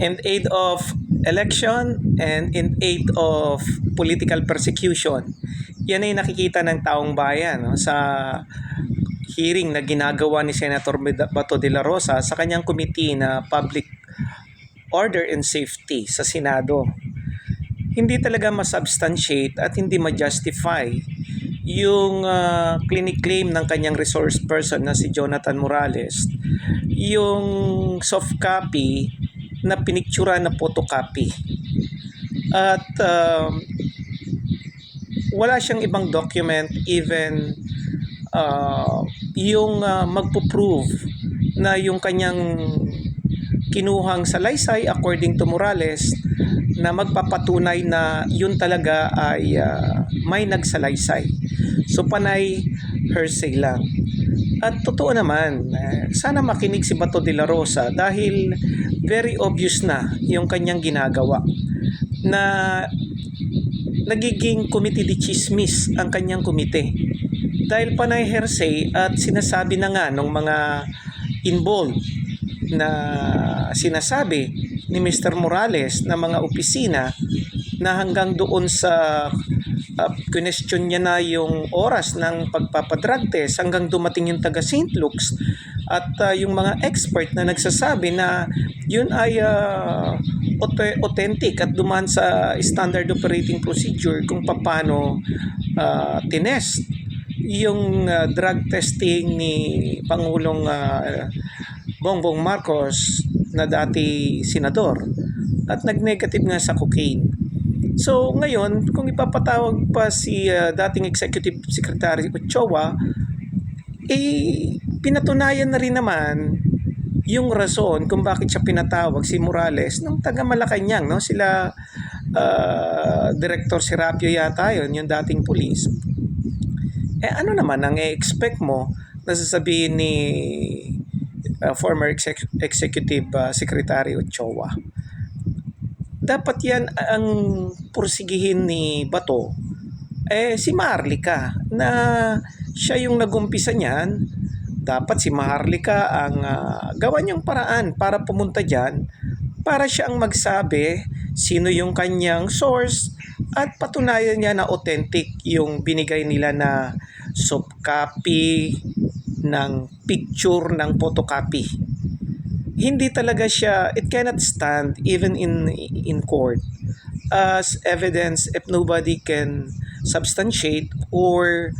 in aid of election and in aid of political persecution. Yan ay nakikita ng taong bayan, no, sa hearing na ginagawa ni Senator Bato de la Rosa sa kanyang committee na Public Order and Safety sa Senado. Hindi talaga ma-substantiate at hindi ma-justify yung claim ng kanyang resource person na si Jonathan Morales, yung soft copy na piniktura na photocopy. At wala siyang ibang document, even yung magpo-prove na yung kanyang kinuhang salaysay according to Morales na magpapatunay na yun talaga ay may nagsalaysay. So panay hearsay lang. At totoo naman, sana makinig si Bato de la Rosa dahil very obvious na yung kanyang ginagawa na nagiging committee de chismis ang kanyang komite. Dahil panay hearsay at sinasabi na nga ng mga involved na sinasabi ni Mr. Morales na mga opisina na hanggang doon sa question niya na yung oras ng pagpapadrug test hanggang dumating yung taga St. Luke's at yung mga expert na nagsasabi na yun ay authentic at dumaan sa standard operating procedure kung paano tinest yung drug testing ni Pangulong Bongbong Marcos na dati senador at nag-negative nga sa cocaine. So ngayon, kung ipapatawag pa si dating Executive Secretary Ochoa, pinatunayan na rin naman yung rason kung bakit siya pinatawag si Morales nung taga Malacanang, no? Sila Director Serapio yata yun, yung dating pulis. Ano naman ang i-expect mo na sasabihin ni former Executive Secretary Ochoa? Dapat yan ang pursigihin ni Bato. Si Maharlika na siya yung nagumpisa niyan. Dapat si Maharlika ang gawan yung paraan para pumunta dyan para siya ang magsabi sino yung kanyang source at patunayan niya na authentic yung binigay nila na soft copy ng picture ng photocopy. Hindi talaga siya, it cannot stand even in court as evidence if nobody can substantiate or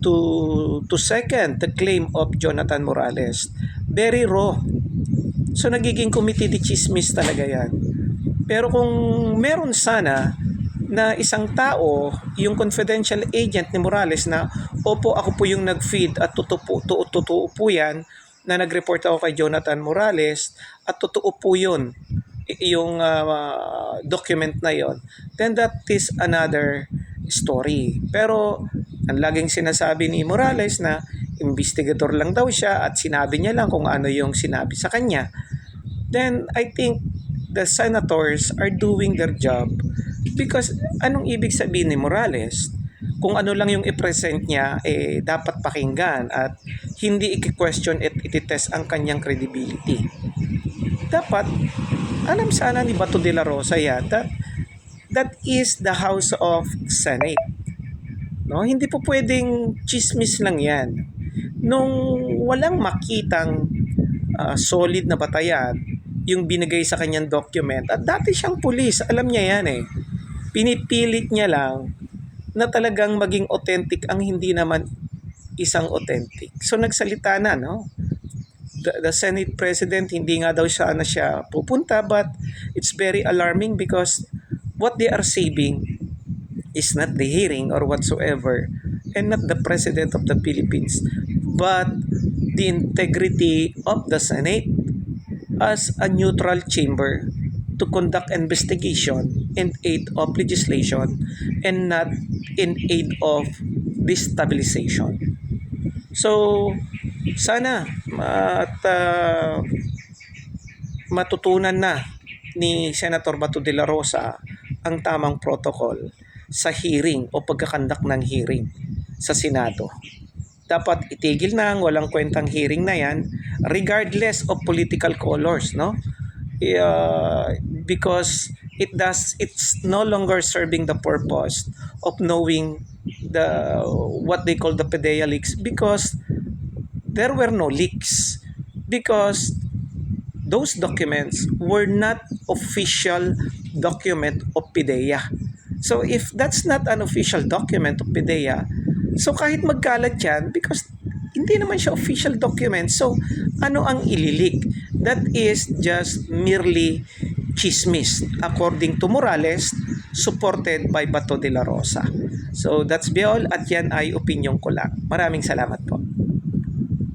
to second the claim of Jonathan Morales. Very raw. So nagiging committee de chismis talaga yan. Pero kung meron sana na isang tao, yung confidential agent ni Morales na, opo, ako po yung nag-feed at totoo po yan na nag-report ako kay Jonathan Morales at totoo po yun, yung document na yon, then that is another story. Pero ang laging sinasabi ni Morales na investigator lang daw siya at sinabi niya lang kung ano yung sinabi sa kanya, then I think the senators are doing their job because anong ibig sabihin ni Morales? Kung ano lang yung i-present niya, dapat pakinggan at hindi i-question at iti-test ang kanyang credibility. Dapat, alam sana ni Bato de la Rosa yata, that is the House of Senate. No? Hindi po pwedeng chismis lang yan. Nung walang makitang solid na batayan, yung binigay sa kanyang document, at dati siyang pulis, alam niya yan pinipilit niya lang na talagang maging authentic ang hindi naman isang authentic. So nagsalita na, no? The Senate President, hindi nga daw siya pupunta, but it's very alarming because what they are saving is not the hearing or whatsoever and not the President of the Philippines, but the integrity of the Senate as a neutral chamber to conduct investigation in aid of legislation and not in aid of destabilization. So, sana at matutunan na ni Senator Bato de la Rosa ang tamang protocol sa hearing o pagkakandak ng hearing sa Senado. Dapat itigil na ang walang kwentang hearing na yan regardless of political colors, no? because it's no longer serving the purpose of knowing the what they call the PDEA leaks, because there were no leaks, because those documents were not official document of PDEA. So if that's not an official document of PDEA, so kahit magkalat yan, because hindi naman siya official document, so ano ang ililik? That is just merely chismis, according to Morales, supported by Bato de la Rosa. So that's be all, at yan ay opinion ko lang. Maraming salamat po.